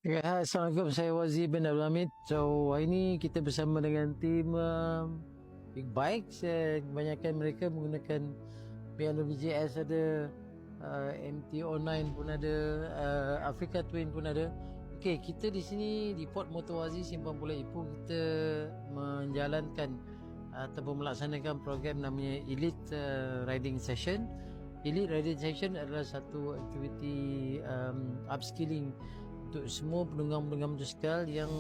Ya, Assalamualaikum, saya Wazir bin Abdul Hamid. So, hari ini kita bersama dengan tim Big Bikes. Kebanyakan mereka menggunakan BMW GS ada, MT-09 pun ada, Africa Twin pun ada. Okey, kita di sini di Port Motowazi Simpang Pulau Ipoh, kita menjalankan ataupun melaksanakan program namanya Elite Riding Session. Elite Riding Session adalah satu aktiviti upskilling untuk semua penunggang-penunggang motosikal yang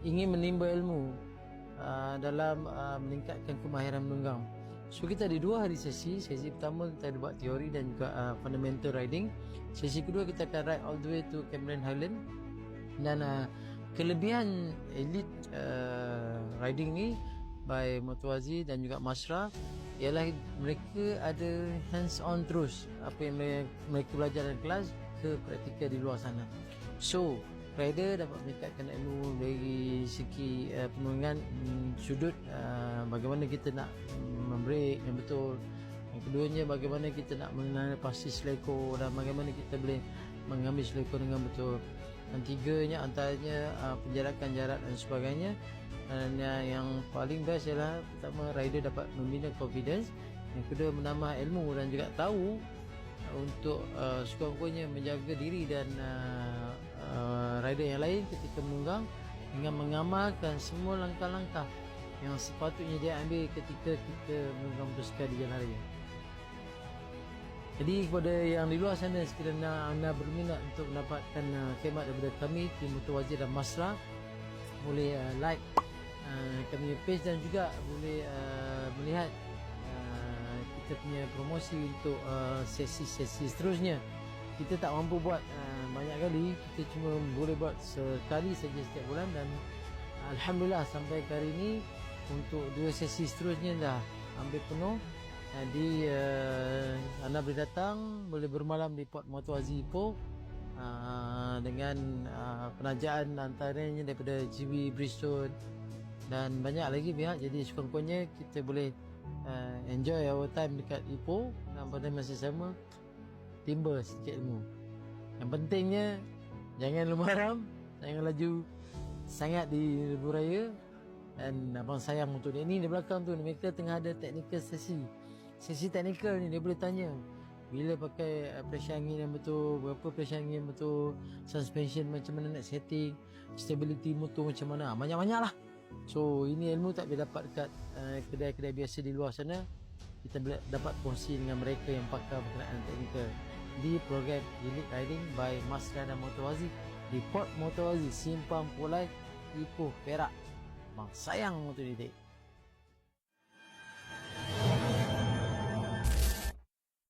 ingin menimba ilmu dalam meningkatkan kemahiran menunggang. So kita ada 2 hari sesi. Sesi pertama kita ada buat teori dan juga fundamental riding. Sesi kedua kita akan ride all the way to Cameron Highland. Dan kelebihan elite riding ni by Motowazi dan juga Masra ialah mereka ada hands on terus. Apa yang mereka belajar dalam kelas ke praktikal di luar sana. So, rider dapat meningkatkan ilmu dari segi penunggangan sudut, bagaimana kita nak membrake yang betul. Yang keduanya, bagaimana kita nak mengenal pasti seleko dan bagaimana kita boleh mengambil seleko dengan betul. Dan tiganya antaranya penjarakan jarak dan sebagainya. Dan yang paling best ialah pertama, rider dapat membina confidence. Yang kedua, menambah ilmu dan juga tahu untuk sekurang-kurangnya menjaga diri dan rider yang lain ketika menunggang dengan mengamalkan semua langkah-langkah yang sepatutnya dia ambil ketika kita menunggang motosikal di jalan raya. Jadi kepada yang di luar sana, sekiranya anda berminat untuk mendapatkan khidmat daripada kami, tim Motowazi dan Masra, boleh like kami page dan juga boleh melihat kita punya promosi untuk sesi-sesi seterusnya. Kita tak mampu buat banyak kali, kita cuma boleh buat sekali saja setiap bulan. Dan Alhamdulillah sampai ke hari ini untuk 2 sesi seterusnya dah hampir penuh. Jadi anda boleh datang, boleh bermalam di Port Motowazi Ipoh dengan penajaan antaranya daripada GB Bridgestone dan banyak lagi pihak. Jadi sekurang-kurangnya kita boleh enjoy our time dekat Ipoh dan pada masa sama timba sikit ilmu. Yang pentingnya jangan lumaram, jangan laju sangat di lebuh raya. Dan abang sayang untuk dia ni di belakang tu, mereka tengah ada technical sesi technical ni. Dia boleh tanya bila pakai pressure angin yang betul, berapa pressure angin yang betul, suspension macam mana nak setting, stability motor macam mana, banyak-banyak lah. So ini ilmu tak boleh dapat dekat kedai-kedai biasa di luar sana. Kita boleh dapat kongsi dengan mereka yang pakar berkenaan teknikal di program Elite Riding by Masra dan Motowazi di Port Motowazi Simpang Pulau Ipoh, Perak. Bang sayang motor didik.